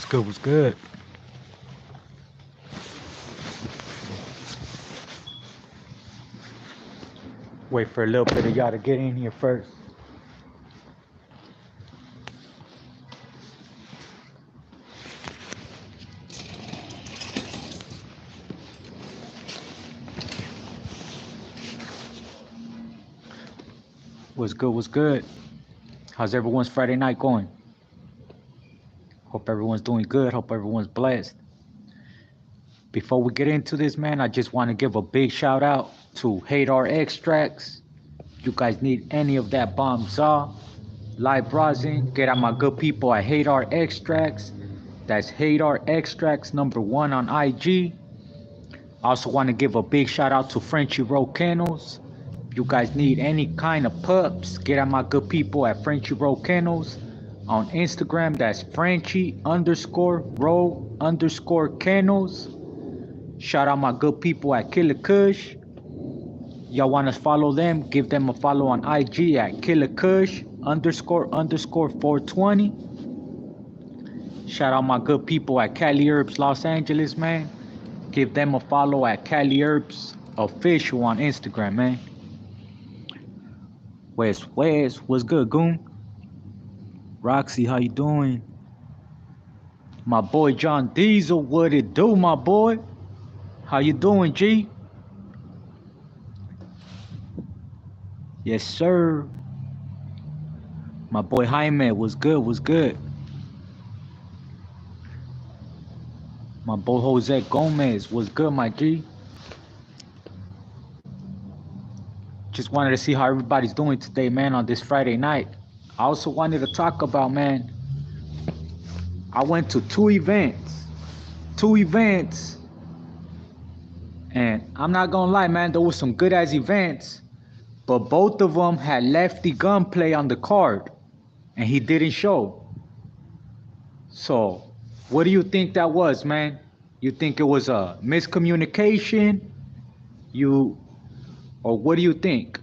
What's good? What's good? Wait for a little bit of y'all to get in here first. What's good? What's good? How's everyone's Friday night going? Hope everyone's doing good. Hope everyone's blessed. Before we get into this, man, I just want to give a big shout out to Hadar Extracts. You guys need any of that bomb saw, live rosin, get at my good people at Hadar Extracts. That's Hadar Extracts #1 on IG. I also want to give a big shout out to Frenchy Road Kennels. If you guys need any kind of pups, get at my good people at Frenchy Road Kennels. On Instagram, that's Frenchy_Road_Kennels. Shout out my good people at Killer Kush. Y'all want to follow them, give them a follow on IG at Killer Kush__420. Shout out my good people at Cali Herbs Los Angeles, man. Give them a follow at Cali Herbs Official on Instagram, man. Wes, what's good, Goon? Roxy, how you doing? My boy John Diesel, what it do, my boy? How you doing, G? Yes, sir. My boy Jaime, what's good, what's good? My boy Jose Gomez, what's good, my G? Just wanted to see how everybody's doing today, man, on this Friday night. I also wanted to talk about, man, I went to two events, and I'm not gonna lie, man, there was some good ass events, but both of them had Lefty Gunplay on the card, and he didn't show. So, what do you think that was, man? You think it was a miscommunication? Or what do you think?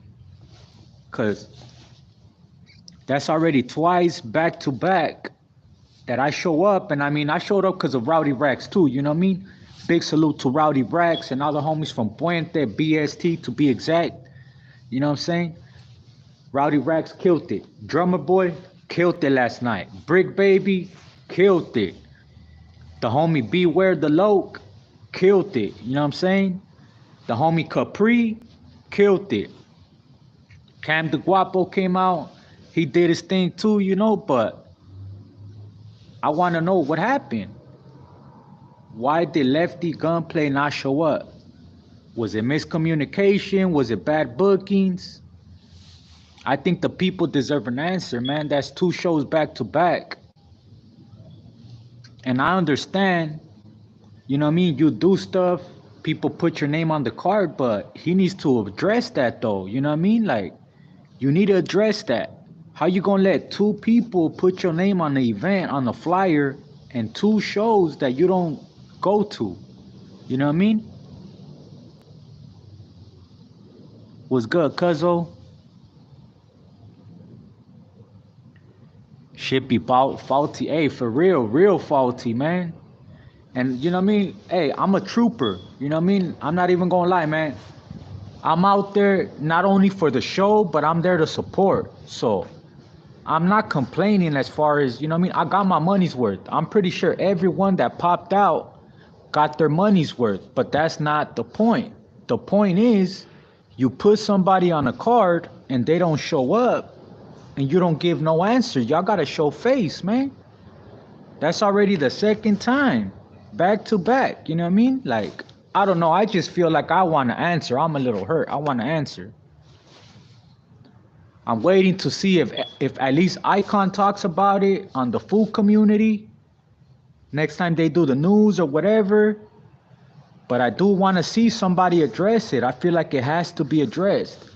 Cause that's already twice back to back that I show up, and I mean I showed up because of Rowdy Rax too, you know what I mean? Big salute to Rowdy Rax and all the homies from Puente, BST to be exact. You know what I'm saying? Rowdy Rax killed it. Drummer Boy killed it last night. Brick Baby killed it. The homie Beware the Loke killed it. You know what I'm saying? The homie Capri killed it. Cam the Guapo came out. He did his thing too, you know, but I want to know what happened. Why did Lefty Gunplay not show up? Was it miscommunication? Was it bad bookings? I think the people deserve an answer, man. That's two shows back to back. And I understand, you know what I mean? You do stuff, people put your name on the card, but he needs to address that though. You know what I mean? Like, you need to address that. How you gonna let two people put your name on the event, on the flyer, and two shows that you don't go to? You know what I mean? What's good, cuzzo? Shit be faulty. Hey, for real faulty, man. And you know what I mean? Hey, I'm a trooper. You know what I mean? I'm not even gonna lie, man. I'm out there not only for the show, but I'm there to support. So I'm not complaining as far as, you know what I mean? I got my money's worth. I'm pretty sure everyone that popped out got their money's worth, but that's not the point. The point is you put somebody on a card and they don't show up and you don't give no answer. Y'all gotta show face, man. That's already the second time, back to back. You know what I mean? Like, I don't know. I just feel like I want to answer. I'm a little hurt. I want to answer. I'm waiting to see if at least Icon talks about it on the food community next time they do the news or whatever. But I do want to see somebody address it. I feel like it has to be addressed.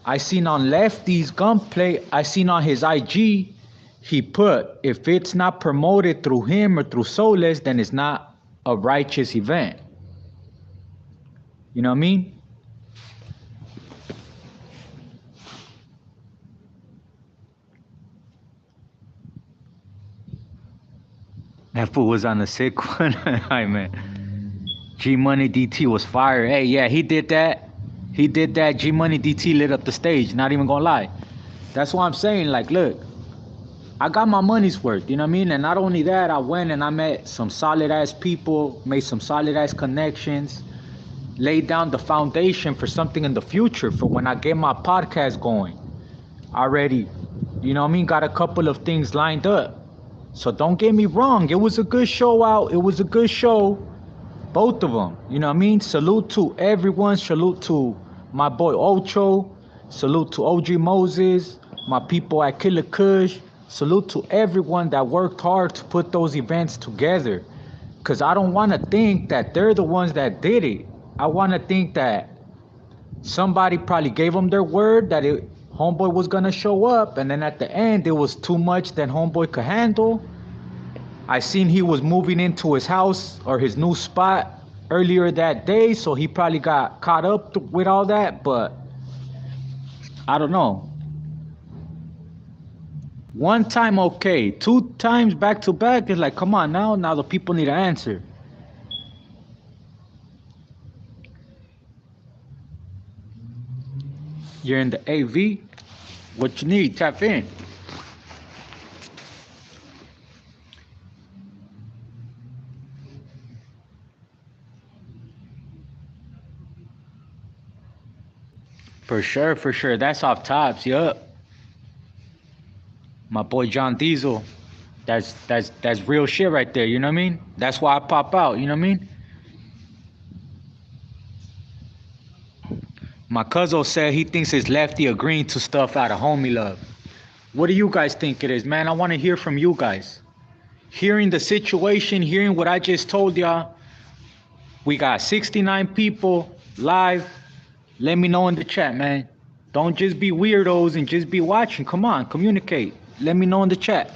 I seen on Lefty's Gunplay, I seen on his IG, he put, if it's not promoted through him or through Soulless, then it's not a righteous event. You know what I mean? That fool was on the sick one. Hi, man. G Money DT was fire. Hey, yeah, he did that. He did that. G Money DT lit up the stage. Not even gonna lie. That's why I'm saying, like, look, I got my money's worth. You know what I mean? And not only that, I went and I met some solid ass people, made some solid ass connections, laid down the foundation for something in the future for when I get my podcast going. Already, you know what I mean? Got a couple of things lined up. So don't get me wrong. It was a good show out. It was a good show. Both of them. You know what I mean? Salute to everyone. Salute to my boy Ocho. Salute to OG Moses. My people at Killer Kush. Salute to everyone that worked hard to put those events together. Because I don't want to think that they're the ones that did it. I want to think that somebody probably gave them their word that Homeboy was going to show up. And then at the end, it was too much that Homeboy could handle. I seen he was moving into his house or his new spot earlier that day. So he probably got caught up with all that. But I don't know. One time, okay. 2 times back to back is like, come on now. Now the people need an answer. You're in the AV. What you need, tap in. For sure, for sure. That's off tops, yup. My boy John Diesel. That's real shit right there, you know what I mean? That's why I pop out, you know what I mean? My cousin said he thinks it's Lefty agreeing to stuff out of Homie Love. What do you guys think it is, man? I want to hear from you guys. Hearing the situation, hearing what I just told y'all. We got 69 people live. Let me know in the chat, man. Don't just be weirdos and just be watching. Come on, communicate. Let me know in the chat.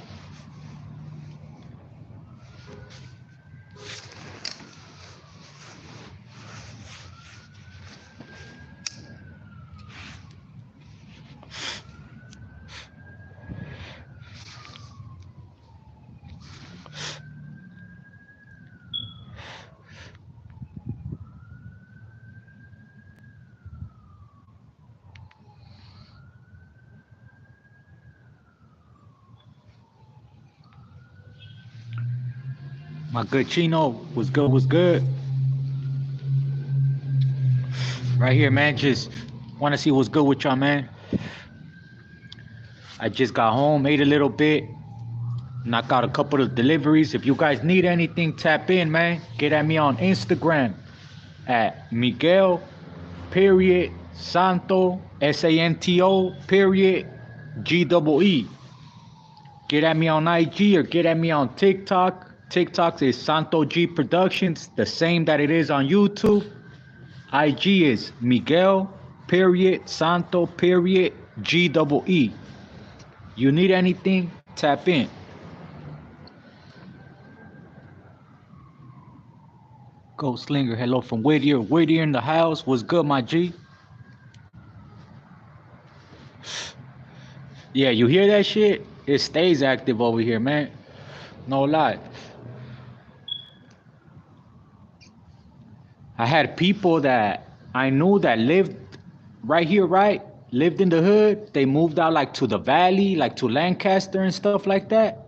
My good Chino, was good, was good. Right here, man. Just want to see what's good with y'all, man. I just got home, ate a little bit, knocked out a couple of deliveries. If you guys need anything, tap in, man. Get at me on Instagram at Miguel period Santo Santo period GEE. Get at me on IG or get at me on TikTok. TikTok is Santo G Productions, the same that it is on YouTube. IG is Miguel period Santo period GEE. You need anything, tap in. Ghost Slinger, hello from Whittier. Whittier in the house. What's good, my G? Yeah, you hear that shit? It stays active over here, man. No lie. I had people that I knew that lived right here, right? Lived in the hood. They moved out like to the valley, like to Lancaster and stuff like that,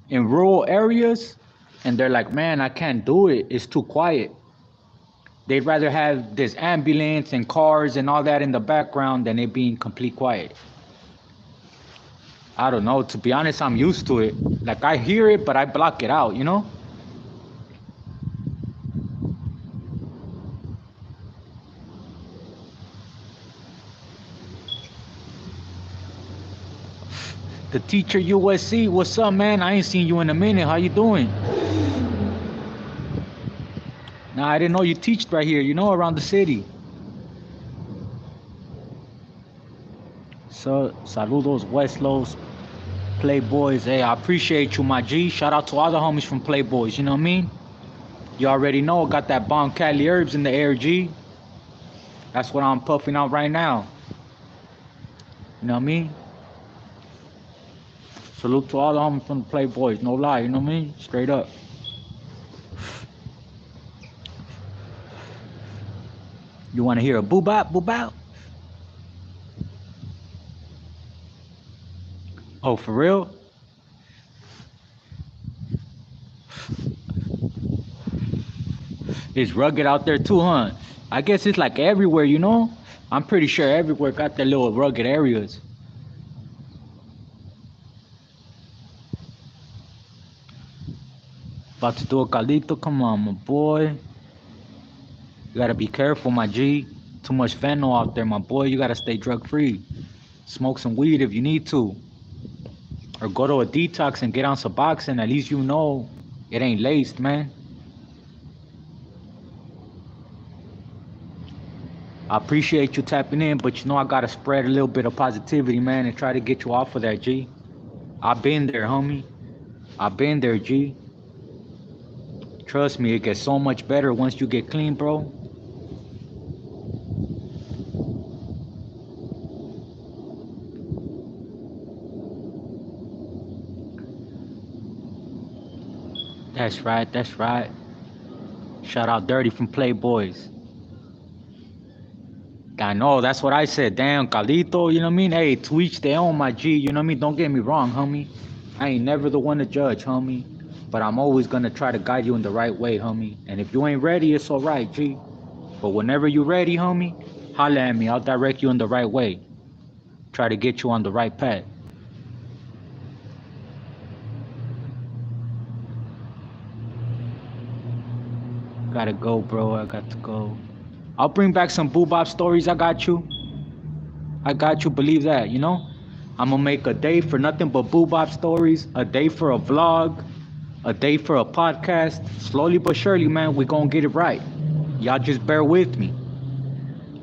in rural areas. And they're like, man, I can't do it. It's too quiet. They'd rather have this ambulance and cars and all that in the background than it being complete quiet. I don't know. To be honest, I'm used to it. Like, I hear it, but I block it out, you know? The teacher USC, what's up, man? I ain't seen you in a minute. How you doing? Nah, I didn't know you teached right here, you know, around the city. So, saludos, Westlos, Playboys. Hey, I appreciate you, my G. Shout out to all the homies from Playboys, you know what I mean? You already know, got that bomb Cali herbs in the air, G. That's what I'm puffing out right now. You know what I mean? Salute to all the homies from the Playboys, no lie, you know what I mean? Straight up. You want to hear a boo bop, boo bop? Oh, for real? It's rugged out there too, huh? I guess it's like everywhere, you know? I'm pretty sure everywhere got their little rugged areas. About to do a calito, come on, my boy. You gotta be careful, my G. Too much fentanyl out there, my boy. You gotta stay drug free. Smoke some weed if you need to. Or go to a detox and get on Suboxone. At least you know it ain't laced, man. I appreciate you tapping in, but you know I gotta spread a little bit of positivity, man, and try to get you off of that, G. I've been there, homie. I've been there, G. Trust me, it gets so much better once you get clean, bro. That's right, that's right. Shout out Dirty from Playboys. I know, that's what I said. Damn, Calito, you know what I mean? Hey, to each their own, my G, you know what I mean? Don't get me wrong, homie. I ain't never the one to judge, homie. But I'm always gonna try to guide you in the right way, homie. And if you ain't ready, it's alright, G. But whenever you ready, homie, holla at me. I'll direct you in the right way. Try to get you on the right path. Gotta go, bro. I got to go. I'll bring back some boo bop stories. I got you. I got you. Believe that, you know? I'm gonna make a day for nothing but boo bop stories, a day for a vlog, a day for a podcast. Slowly but surely, man, we gonna get it right. Y'all just bear with me.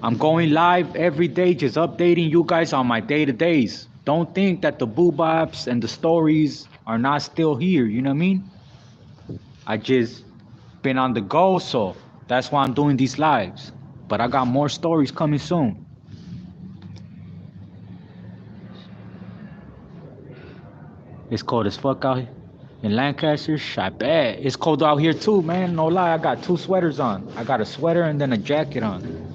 I'm going live every day, just updating you guys on my day-to-days. Don't think that the boo bops and the stories are not still here, you know what I mean? I just been on the go, so that's why I'm doing these lives. But I got more stories coming soon. It's cold as fuck out here in Lancaster. I bet it's cold out here too, man. No lie, I got two sweaters on. I got a sweater and then a jacket on.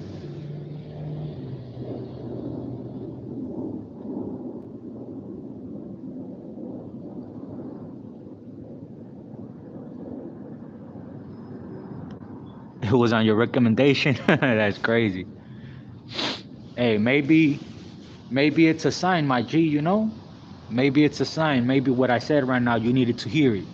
It was on your recommendation. That's crazy. Hey, maybe it's a sign, my G, you know? Maybe it's a sign. Maybe what I said right now, you needed to hear it.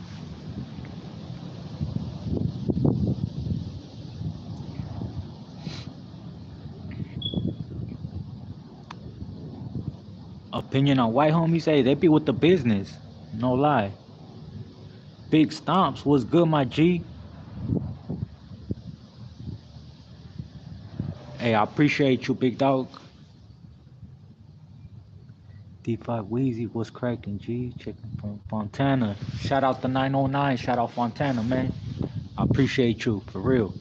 Opinion on white homies, hey, they be with the business. No lie. Big Stomps was good, my G. Hey, I appreciate you, big dog. D5 Wheezy was cracking, G. Checking from Fontana. Shout out the 909. Shout out Fontana, man. I appreciate you, for real.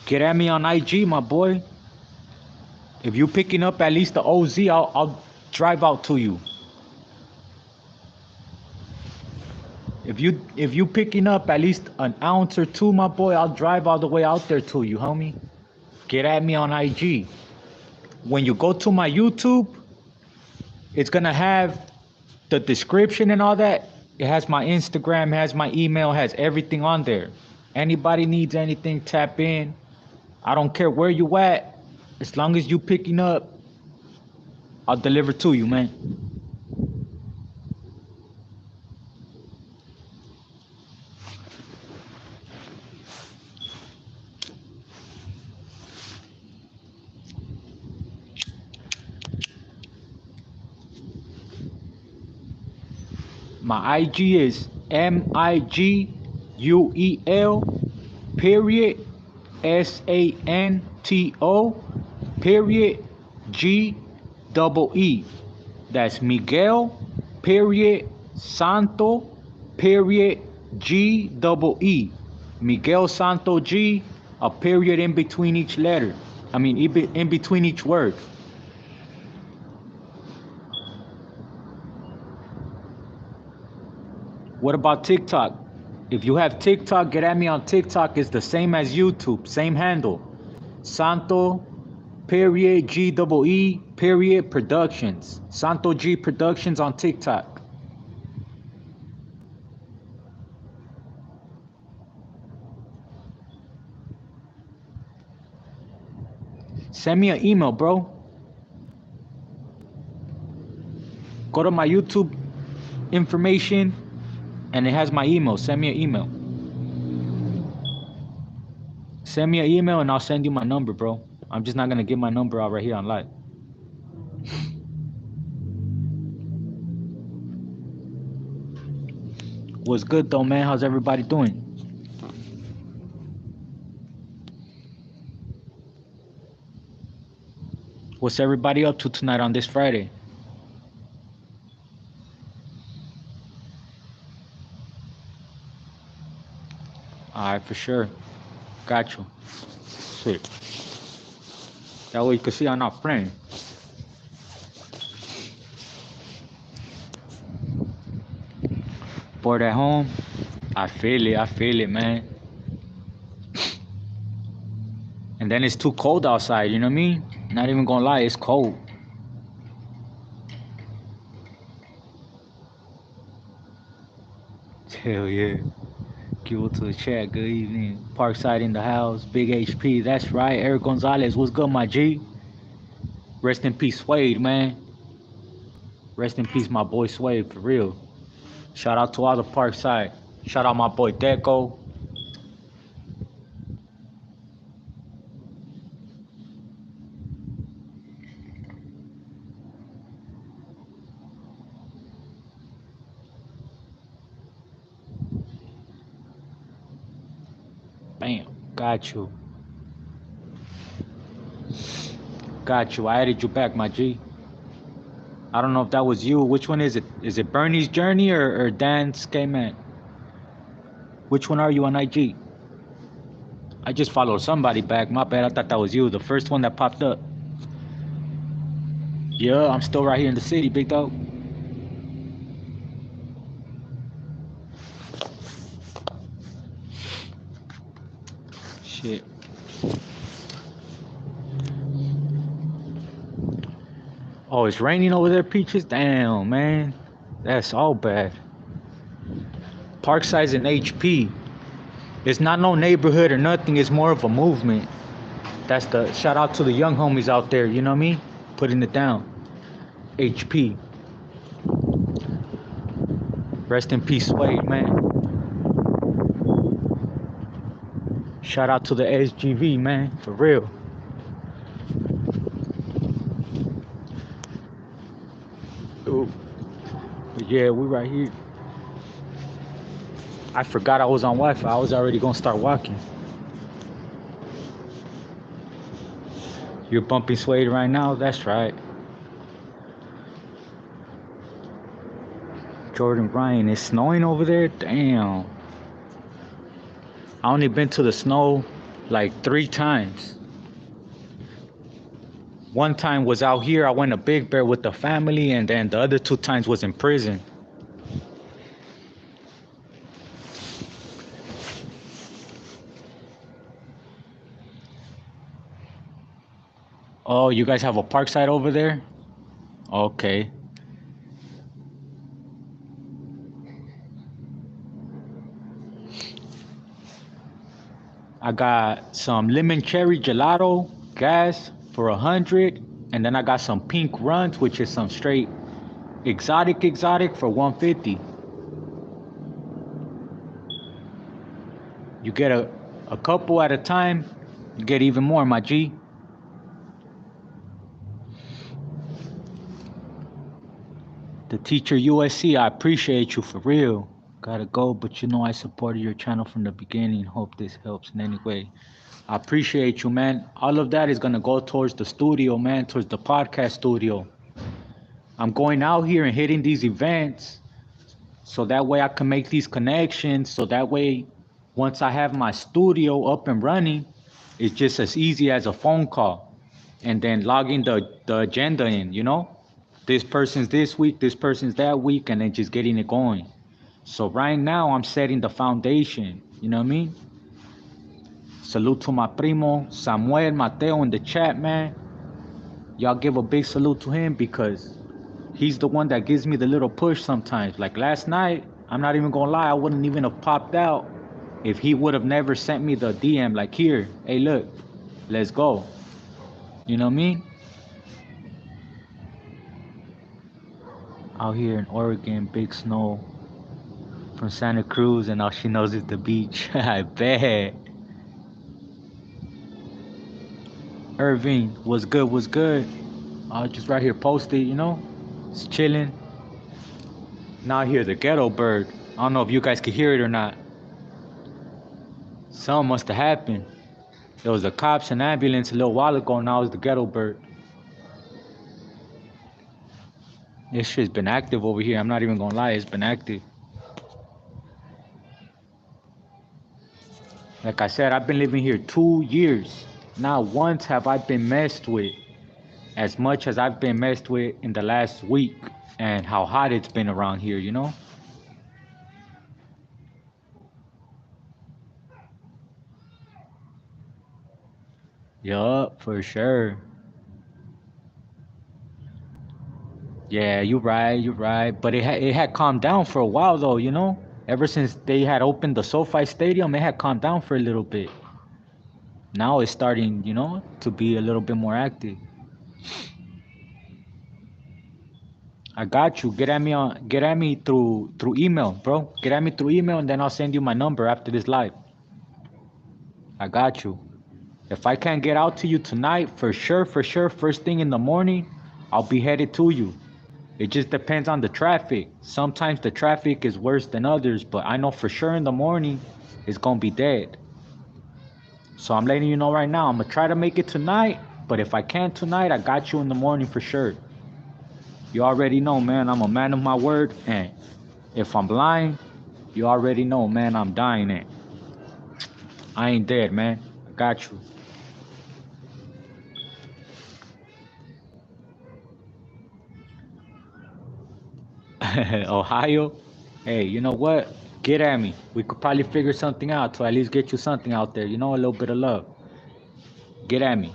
Get at me on IG, my boy. If you picking up at least the OZ, I'll drive out to you. If you picking up at least an ounce or two, my boy, I'll drive all the way out there to you, homie. Get at me on IG. When you go to my YouTube, it's gonna have the description and all that. It has my Instagram, has my email, has everything on there. Anybody needs anything, tap in. I don't care where you at. As long as you picking up, I'll deliver to you, man. My IG is MIGUEL period SANTO period GEE. That's Miguel period Santo period GEE. Miguel Santo G, a period in between each letter. I mean, in between each word. What about TikTok? If you have TikTok, get at me on TikTok. It's the same as YouTube, same handle. Santo period G period Productions. Santo G Productions on TikTok. Send me an email, bro. Go to my YouTube information and it has my email. Send me an email. Send me an email and I'll send you my number, bro. I'm just not gonna give my number out right here on live. What's good though, man? How's everybody doing? What's everybody up to tonight on this Friday? All right, for sure. Got you. Sweet. That way you can see I'm not playing. Bored at home? I feel it, man. And then it's too cold outside, you know what I mean? Not even gonna lie, it's cold. Hell yeah. Give it to the chat. Good evening. Parkside in the house. Big HP. That's right. Eric Gonzalez. What's good, my G? Rest in peace, Suede, man. Rest in peace, my boy Suede, for real. Shout out to all the Parkside. Shout out my boy Deco. Bam. Got you. Got you. I added you back, my G. I don't know if that was you. Which one is it? Is it Bernie's Journey or Dan's K-Man? Which one are you on IG? I just followed somebody back. My bad. I thought that was you. The first one that popped up. Yeah, I'm still right here in the city, big dog. Shit. Oh, it's raining over there, Peaches? Damn, man. That's all bad. Parkside's in HP. It's not no neighborhood or nothing. It's more of a movement. That's the shout out to the young homies out there, you know what I mean? Putting it down. HP. Rest in peace, Suede, man. Shout out to the SGV, man, for real. Ooh. Yeah, we right here. I forgot I was on Wi-Fi. I was already gonna start walking. You're bumping Suede right now? That's right. Jordan Bryan, it's snowing over there? Damn. I only been to the snow like 3 times. One time was out here. I went to Big Bear with the family, and then the other 2 times was in prison. Oh, you guys have a Parkside over there? Okay. I got some lemon cherry gelato gas for 100, and then I got some pink runs, which is some straight exotic for 150. You get a couple at a time, you get even more, my G. The teacher USC, I appreciate you for real. Gotta go, but you know I supported your channel from the beginning. Hope this helps in any way. I appreciate you, man. All of that is gonna go towards the studio, man, towards the podcast studio. I'm going out here and hitting these events so that way I can make these connections. So that way, once I have my studio up and running, it's just as easy as a phone call. And then logging the agenda in, you know? This person's this week, this person's that week, and then just getting it going. So right now I'm setting the foundation. You know what I mean? Salute to my primo Samuel Mateo in the chat, man. Y'all give a big salute to him because he's the one that gives me the little push sometimes. Like last night, I'm not even gonna lie, I wouldn't even have popped out if he would have never sent me the DM like, here, hey, look, let's go. You know what I mean? Out here in Oregon, big snow from Santa Cruz, and all she knows is the beach. I bet. Irving, what's good? What's good? Just right here posted, you know, it's chilling. Now I hear the ghetto bird. I don't know if you guys can hear it or not. Something must have happened. There was the cops and ambulance a little while ago. Now it's the ghetto bird. This shit's been active over here. I'm not even gonna lie, it's been active. Like I said, I've been living here 2 years. Not once have I been messed with as much as I've been messed with in the last week and how hot it's been around here, you know? Yup, for sure. Yeah, you're right. But it had calmed down for a while though, you know? Ever since they had opened the SoFi Stadium, it had calmed down for a little bit. Now it's starting, you know, to be a little bit more active. I got you. Get at me through email, bro. Get at me through email and then I'll send you my number after this live. I got you. If I can't get out to you tonight, for sure, first thing in the morning, I'll be headed to you. It just depends on the traffic. Sometimes the traffic is worse than others, but I know for sure in the morning it's gonna be dead. So I'm letting you know right now, I'm gonna try to make it tonight, but if I can't tonight, I got you in the morning for sure. You already know, man, I'm a man of my word, and if I'm lying, you already know, man, I'm dying it. I ain't dead, man. I got you. Ohio? Hey, you know what? Get at me. We could probably figure something out to at least get you something out there. You know, a little bit of love. Get at me.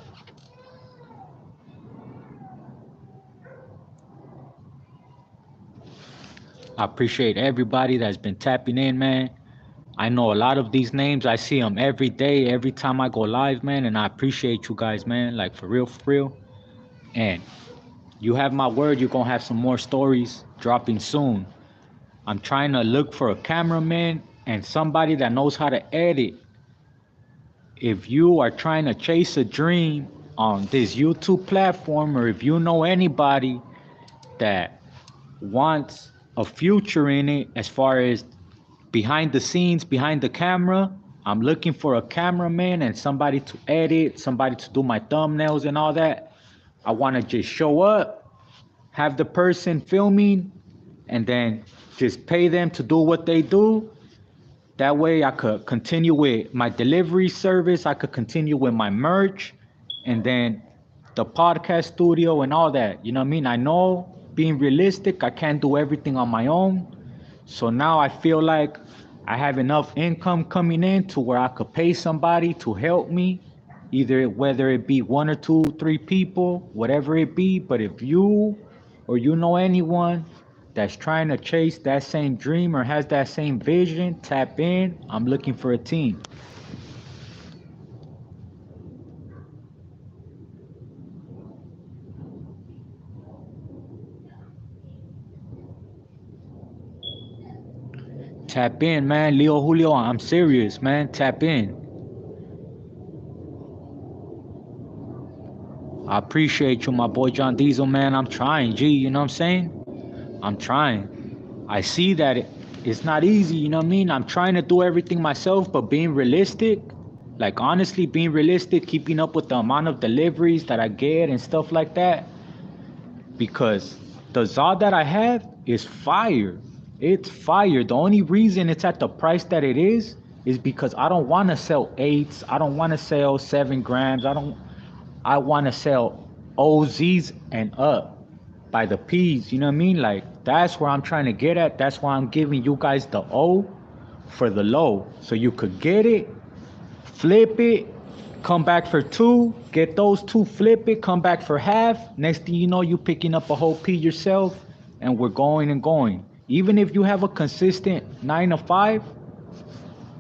I appreciate everybody that's been tapping in, man. I know a lot of these names. I see them every day, every time I go live, man. And I appreciate you guys, man. Like, for real, for real. And you have my word, you're going to have some more stories dropping soon. I'm trying to look for a cameraman and somebody that knows how to edit. If you are trying to chase a dream on this YouTube platform, or if you know anybody that wants a future in it as far as behind the scenes, behind the camera, I'm looking for a cameraman and somebody to edit, somebody to do my thumbnails and all that. I want to just show up, have the person filming, and then just pay them to do what they do. That way I could continue with my delivery service, I could continue with my merch, and then the podcast studio and all that. You know what I mean? I know, being realistic, I can't do everything on my own. So now I feel like I have enough income coming in to where I could pay somebody to help me, either whether it be 1 or 2, 3 people, whatever it be. But if you or you know anyone that's trying to chase that same dream or has that same vision, tap in. I'm looking for a team. Tap in, man. Leo Julio, I'm serious, man. Tap in. I appreciate you, my boy John Diesel, man. I'm trying, G, you know what I'm saying? I'm trying. I see that it's not easy, you know what I mean? I'm trying to do everything myself, but being realistic, like honestly being realistic, keeping up with the amount of deliveries that I get and stuff like that, because the Zod that I have is fire. It's fire. The only reason it's at the price that it is because I don't want to sell 8s. I don't want to sell 7 grams. I want to sell OZs and up. by the P's, you know what I mean? Like, that's where I'm trying to get at. That's why I'm giving you guys the O for the low. So you could get it, flip it, come back for two, get those two, flip it, come back for half. Next thing you know, you picking up a whole P yourself, and we're going and going. Even if you have a consistent 9 to 5,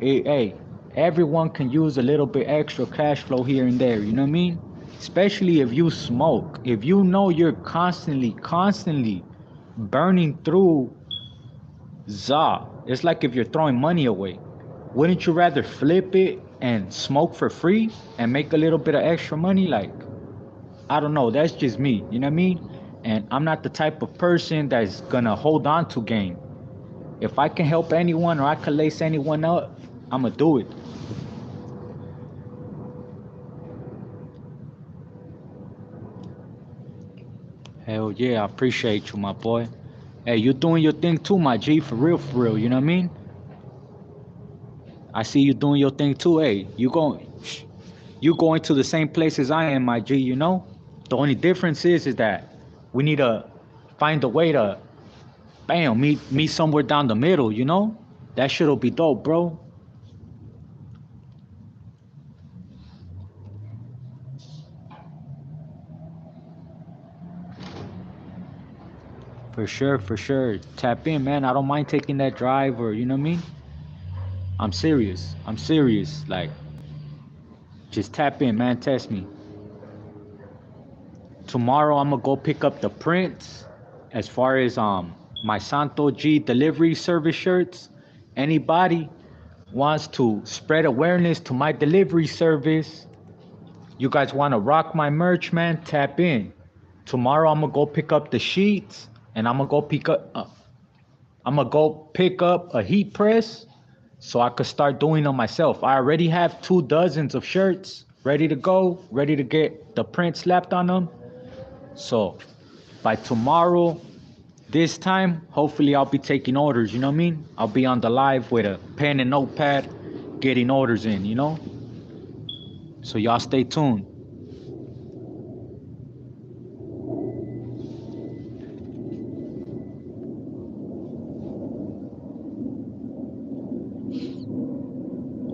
hey, everyone can use a little bit extra cash flow here and there, you know what I mean? Especially if you smoke. If you know you're constantly burning through ZA, it's like if you're throwing money away. Wouldn't you rather flip it and smoke for free and make a little bit of extra money? Like, I don't know, that's just me, you know what I mean? And I'm not the type of person that's gonna hold on to game. If I can help anyone or I can lace anyone up, I'ma do it. Hell yeah, I appreciate you, my boy. Hey, you doing your thing too, my G, for real, you know what I mean? I see you doing your thing too. Hey, you going to the same place as I am, my G, you know? The only difference is that we need to find a way to, bam, meet somewhere down the middle, you know? That shit'll be dope, bro. For sure. Tap in, man. I don't mind taking that drive, or you know what I mean? I'm serious. Like, just tap in, man. Test me. Tomorrow I'm gonna go pick up the prints as far as my Santo G delivery service shirts. Anybody wants to spread awareness to my delivery service, you guys want to rock my merch, man, tap in. Tomorrow I'm gonna go pick up the sheets, and I'm gonna go pick up a heat press so I could start doing them myself. I already have 2 dozens of shirts ready to go, ready to get the print slapped on them. So by tomorrow, this time, hopefully I'll be taking orders, you know what I mean? I'll be on the live with a pen and notepad, getting orders in, you know? So y'all stay tuned.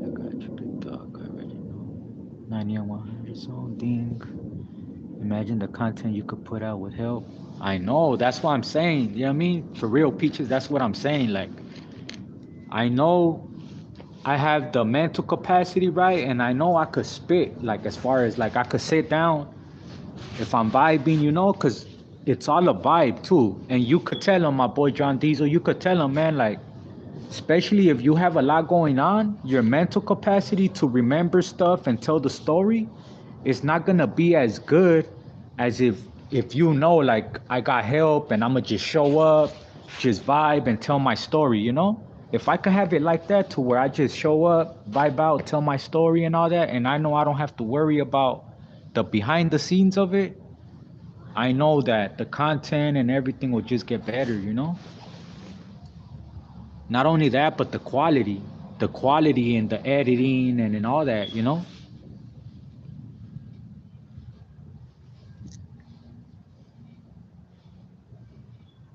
I got you, big dog, I already know. 90 on 100 zone, ding. Imagine the content you could put out would help. I know, that's what I'm saying. You know what I mean? For real, Peaches, that's what I'm saying. Like, I know I have the mental capacity, right? And I know I could spit, like, as far as, like, I could sit down if I'm vibing, you know? Because it's all a vibe, too. And you could tell him, my boy John Diesel, you could tell him, man, like, especially if you have a lot going on, your mental capacity to remember stuff and tell the story is not going to be as good as if you know, like, I got help and I'm gonna just show up, just vibe and tell my story, you know? If I could have it like that, to where I just show up, vibe out, tell my story and all that, and I know I don't have to worry about the behind the scenes of it, I know that the content and everything will just get better, you know? Not only that, but the quality in the editing and all that, you know?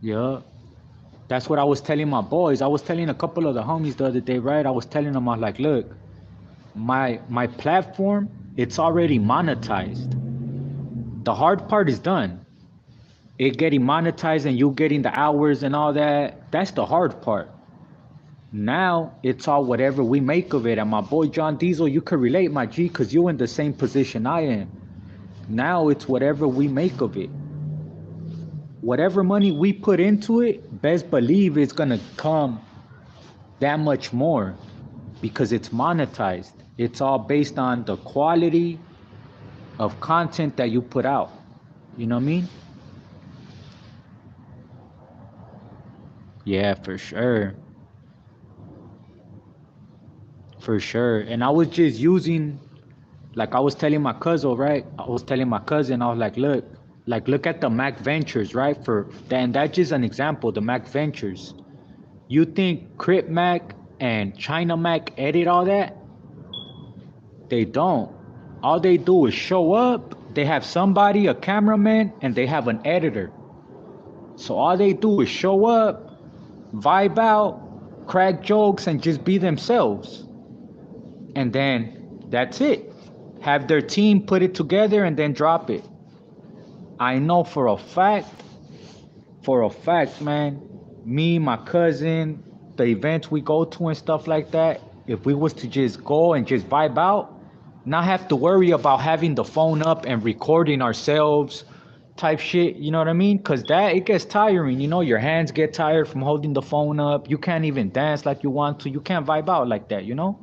Yeah. That's what I was telling my boys. I was telling a couple of the homies the other day, right? I was telling them, I was like, look, my platform, it's already monetized. The hard part is done. It getting monetized and you getting the hours and all that, that's the hard part. Now it's all whatever we make of it. And my boy John Diesel, you could relate, my G, because you're in the same position I am. Now it's whatever we make of it. Whatever money we put into it, best believe it's gonna come that much more, because it's monetized. It's all based on the quality of content that you put out. You know what I mean? Yeah, for sure. For sure. And I was just using, like I was telling my cousin, right? I was like, look at the Mac Ventures, right? And that's just an example, the Mac Ventures. You think Crip Mac and China Mac edit all that? They don't. All they do is show up, they have somebody, a cameraman, and they have an editor. So all they do is show up, vibe out, crack jokes, and just be themselves. And then that's it. Have their team put it together and then drop it. I know for a fact, man, me, my cousin, the events we go to and stuff like that, if we was to just go and just vibe out, not have to worry about having the phone up and recording ourselves type shit, you know what I mean? Because that, it gets tiring, you know, your hands get tired from holding the phone up. You can't even dance like you want to. You can't vibe out like that, you know?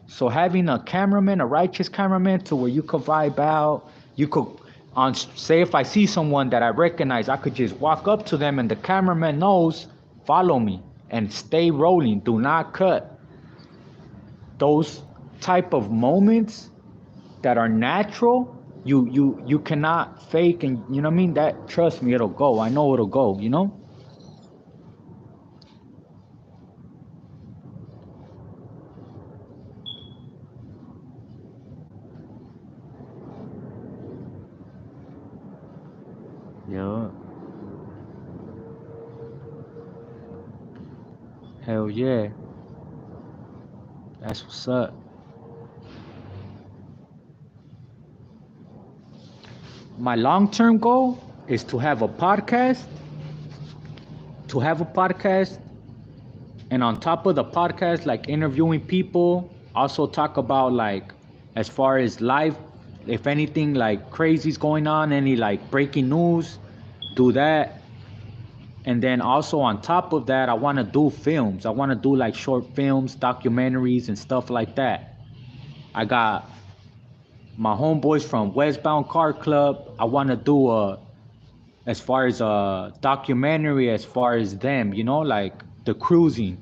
So having a cameraman, a righteous cameraman, to where you could vibe out, you could, on say if I see someone that I recognize, I could just walk up to them and the cameraman knows, follow me and stay rolling, do not cut. Those type of moments that are natural, you cannot fake, and you know what I mean? That, trust me, it'll go. I know it'll go, you know? Yeah. Hell yeah. That's what's up. My long-term goal is to have a podcast, and on top of the podcast, like interviewing people, also talk about like as far as life, if anything like crazy's going on, any like breaking news, do that. And then also on top of that, I want to do films. I want to do like short films, documentaries, and stuff like that. I got my homeboys from Westbound Car Club. I want to do a, as far as a documentary, as far as them, you know, like the cruising.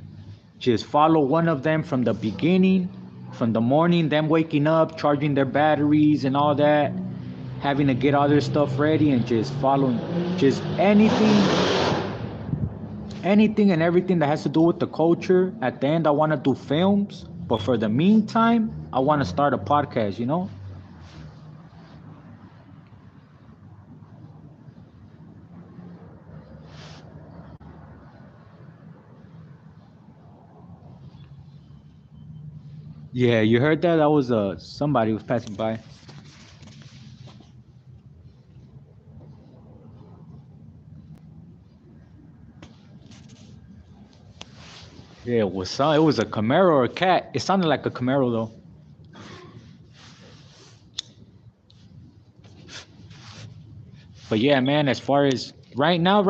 Just follow one of them from the beginning, from the morning, them waking up, charging their batteries and all that, having to get all their stuff ready, and just following, just anything and everything that has to do with the culture. At the end, I want to do films, but for the meantime, I want to start a podcast, you know? Yeah, you heard that? That was somebody was passing by. Yeah, it was a Camaro or a cat. It sounded like a Camaro though. But yeah, man, as far as right now,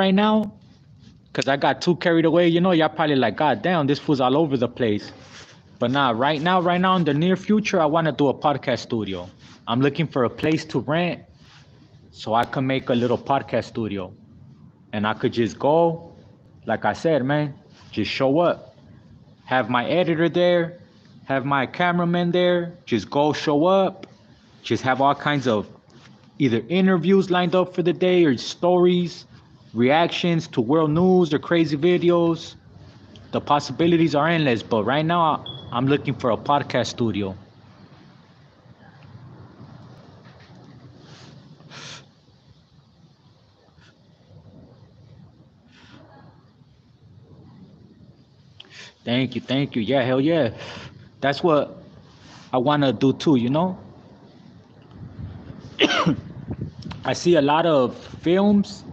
because I got too carried away, you know, y'all probably like, God damn, this fool's all over the place. But nah, right now, in the near future, I want to do a podcast studio. I'm looking for a place to rent so I can make a little podcast studio. And I could just go, like I said, man, just show up. Have my editor there, have my cameraman there, just go show up, just have all kinds of either interviews lined up for the day or stories, reactions to world news or crazy videos. The possibilities are endless, but right now I'm looking for a podcast studio. Thank you, thank you. Yeah, hell yeah. That's what I want to do too, you know? I see a lot of films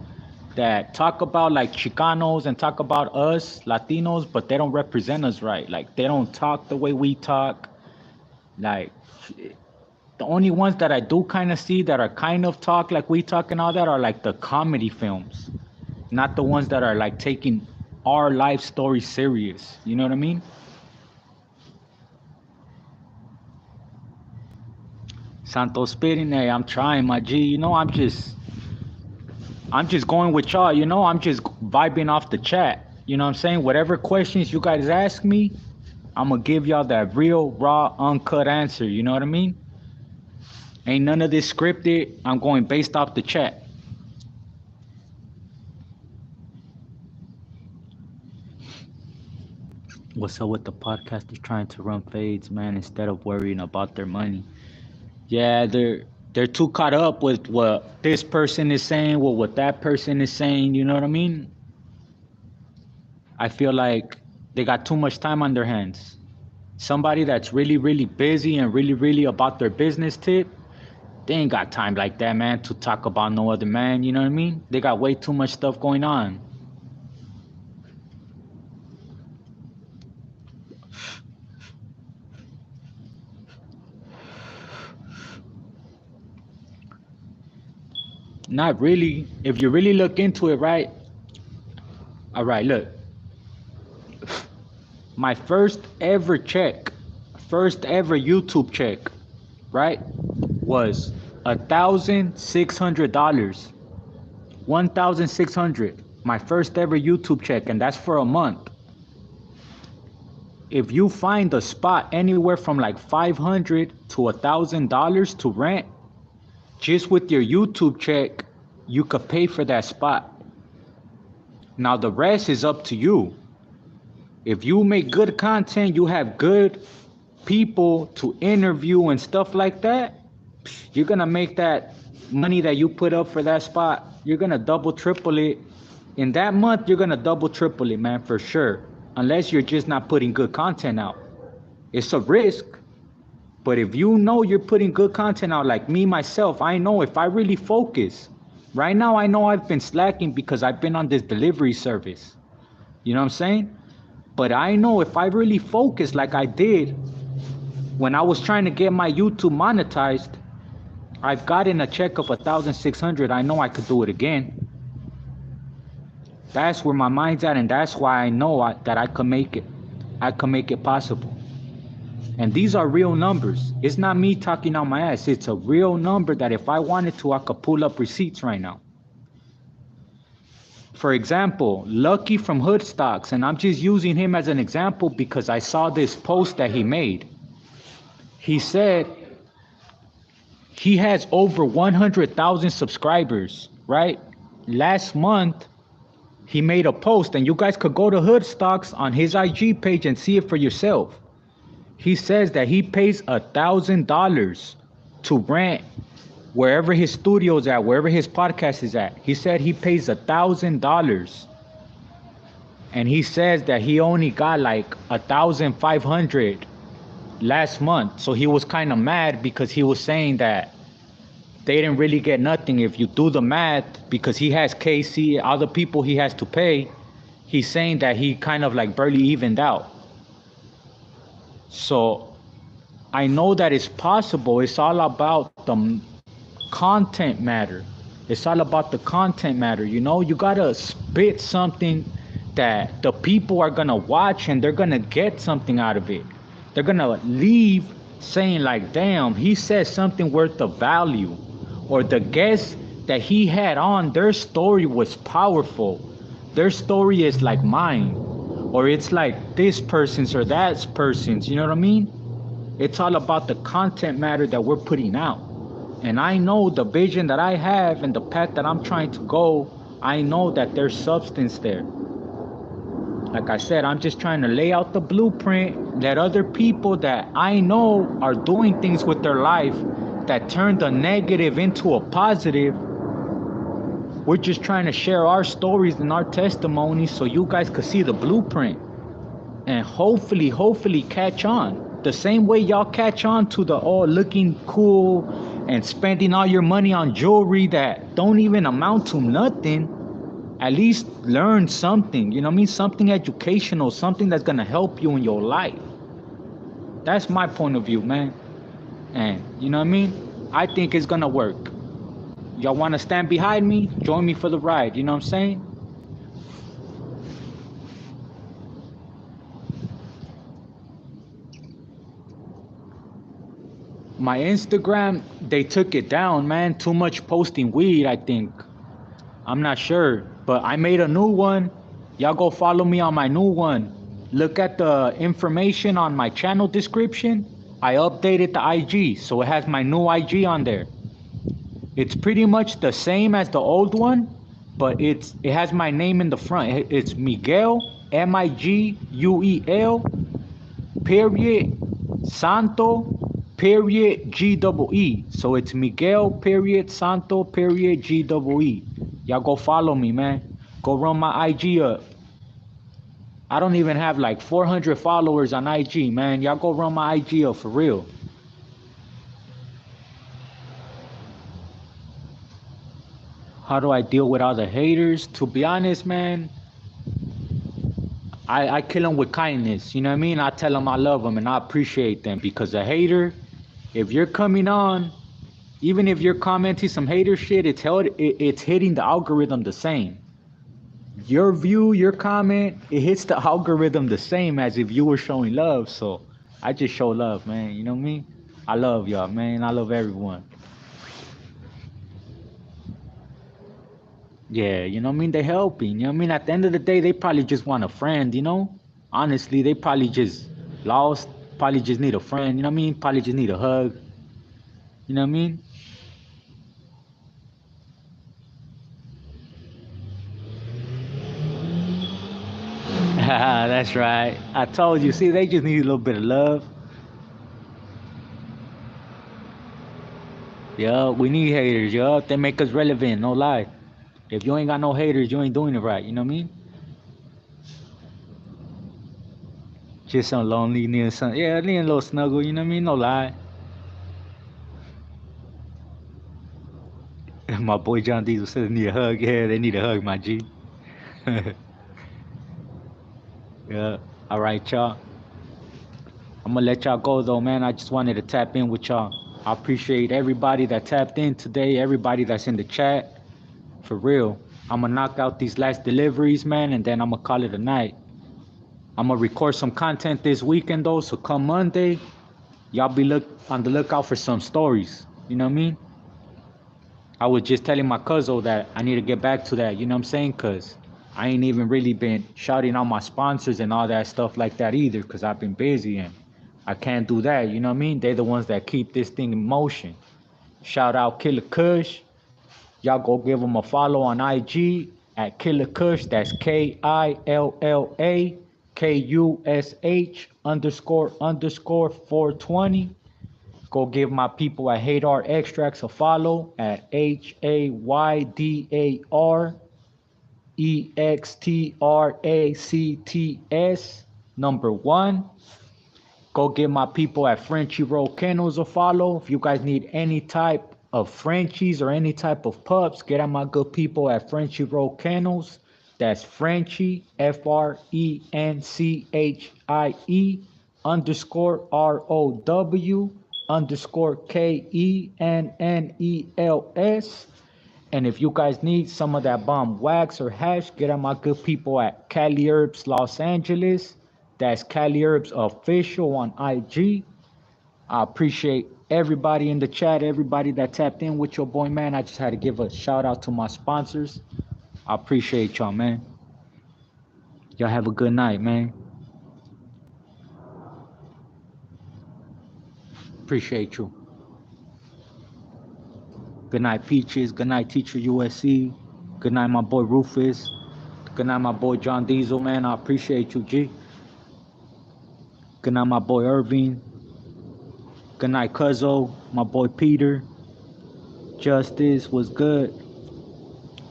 that talk about like Chicanos and talk about us Latinos, but they don't represent us right. Like they don't talk the way we talk. Like the only ones that I do kind of see that are kind of talk like we talk and all that are like the comedy films, not the ones that are like taking our life story serious. You know what I mean? Santos Spitting, hey, I'm trying, my G. You know, I'm just going with y'all. You know, I'm just vibing off the chat. You know what I'm saying? Whatever questions you guys ask me, I'm gonna give y'all that real, raw, uncut answer. You know what I mean? Ain't none of this scripted. I'm going based off the chat. What's up with the podcasters trying to run fades, man, instead of worrying about their money? Yeah, they're They're too caught up with what this person is saying, what that person is saying, you know what I mean? I feel like they got too much time on their hands. Somebody that's really, really busy and really, really about their business tip, they ain't got time like that, man, to talk about no other man, you know what I mean? They got way too much stuff going on. Not really. If you really look into it, right? All right, look. My first ever YouTube check, right, was $1,600. 1,600. My first ever YouTube check, and that's for a month. If you find a spot anywhere from like $500 to $1,000 to rent, just with your YouTube check, you could pay for that spot. Now the rest is up to you. If you make good content, you have good people to interview and stuff like that, you're gonna make that money that you put up for that spot, you're gonna double, triple it. In that month, you're gonna double, triple it, man, for sure. Unless you're just not putting good content out. It's a risk. But if you know you're putting good content out, like me, myself, I know if I really focus. Right now, I know I've been slacking because I've been on this delivery service. You know what I'm saying? But I know if I really focus like I did when I was trying to get my YouTube monetized, I've gotten a check of 1,600. I know I could do it again. That's where my mind's at, and that's why I know that I could make it. I could make it possible. And these are real numbers. It's not me talking out my ass. It's a real number that if I wanted to, I could pull up receipts right now. For example, Lucky from Hoodstocks, and I'm just using him as an example because I saw this post that he made. He said he has over 100,000 subscribers, right? Last month, he made a post, and you guys could go to Hoodstocks on his IG page and see it for yourself. He says that he pays $1,000 to rent wherever his studio is at, wherever his podcast is at. He said he pays $1,000. And he says that he only got like 1,500 last month. So he was kind of mad because he was saying that they didn't really get nothing. If you do the math, because he has KC, other people he has to pay, he's saying that he kind of like barely evened out. So I know that it's possible. It's all about the content matter. It's all about the content matter. You know, you gotta spit something that the people are gonna watch and they're gonna get something out of it. They're gonna leave saying like, damn, he said something worth of value. Or the guest that he had on, their story was powerful. Their story is like mine. Or it's like this person's or that person's, you know what I mean? It's all about the content matter that we're putting out. And I know the vision that I have and the path that I'm trying to go, I know that there's substance there. Like I said, I'm just trying to lay out the blueprint, let other people that I know are doing things with their life that turn the negative into a positive. We're just trying to share our stories and our testimonies so you guys could see the blueprint and hopefully catch on. The same way y'all catch on to the looking cool and spending all your money on jewelry that don't even amount to nothing. At least learn something, you know what I mean? Something educational, something that's gonna help you in your life. That's my point of view, man. And you know what I mean? I think it's gonna work. Y'all wanna stand behind me? Join me for the ride, you know what I'm saying? My Instagram, they took it down, man. Too much posting weed, I think. I'm not sure, but I made a new one. Y'all go follow me on my new one. Look at the information on my channel description. I updated the IG, so it has my new IG on there. It's pretty much the same as the old one, but it has my name in the front. It's Miguel, Miguel, period, Santo, period G-double-E. So it's Miguel period Santo period G-double-E. Y'all go follow me, man. Go run my IG up. I don't even have like 400 followers on IG, man. Y'all go run my IG up for real. How do I deal with all the haters? To be honest, man, I kill them with kindness. You know what I mean? I tell them I love them and I appreciate them, because a hater, if you're coming on, even if you're commenting some hater shit, it's hitting the algorithm the same. Your view, your comment, it hits the algorithm the same as if you were showing love. So I just show love, man. You know what I mean? I love y'all, man. I love everyone. Yeah, you know what I mean? They're helping. You know what I mean? At the end of the day, they probably just want a friend, you know? Honestly, they probably just lost, probably just need a friend, you know what I mean? Probably just need a hug. You know what I mean? That's right. I told you. See, they just need a little bit of love. Yeah, we need haters, yeah. They make us relevant, no lie. If you ain't got no haters, you ain't doing it right. You know what I mean? Just some lonely, need some, yeah, need a little snuggle. You know what I mean? No lie. My boy John Diesel says they need a hug. Yeah, they need a hug, my G. Yeah. All right, y'all. I'm gonna let y'all go though, man. I just wanted to tap in with y'all. I appreciate everybody that tapped in today, everybody that's in the chat. For real. I'm gonna knock out these last deliveries, man, and then I'm gonna call it a night. I'm gonna record some content this weekend though, so come Monday, y'all be on the lookout for some stories. You know what I mean? I was just telling my cousin that I need to get back to that, you know what I'm saying? Cause I ain't even really been shouting out my sponsors and all that stuff like that either, cause I've been busy and I can't do that, you know what I mean? They're the ones that keep this thing in motion. Shout out Killer Kush. Y'all go give them a follow on IG at Killer Kush. That's KILLAKUSH__420. Go give my people at Hadar Extracts a follow at HAYDAREXTRACTS #1. Go give my people at Frenchy Roll Kennels a follow. If you guys need any type of Frenchies or any type of pups, get at my good people at Frenchy Roll Kennels. That's Frenchy, FRENCHIE_ROW_KENNELS. And if you guys need some of that bomb wax or hash, get at my good people at Cali Herbs Los Angeles. That's Cali Herbs Official on IG. I appreciate everybody in the chat, everybody that tapped in with your boy, man. I just had to give a shout out to my sponsors. I appreciate y'all, man. Y'all have a good night, man. Appreciate you. Good night, Peaches. Good night, Teacher USC. Good night, my boy Rufus. Good night, my boy John Diesel, man. I appreciate you, G. Good night, my boy Irving. Good night, Cuzzo. My boy Peter. Justice was good.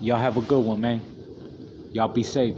Y'all have a good one, man. Y'all be safe.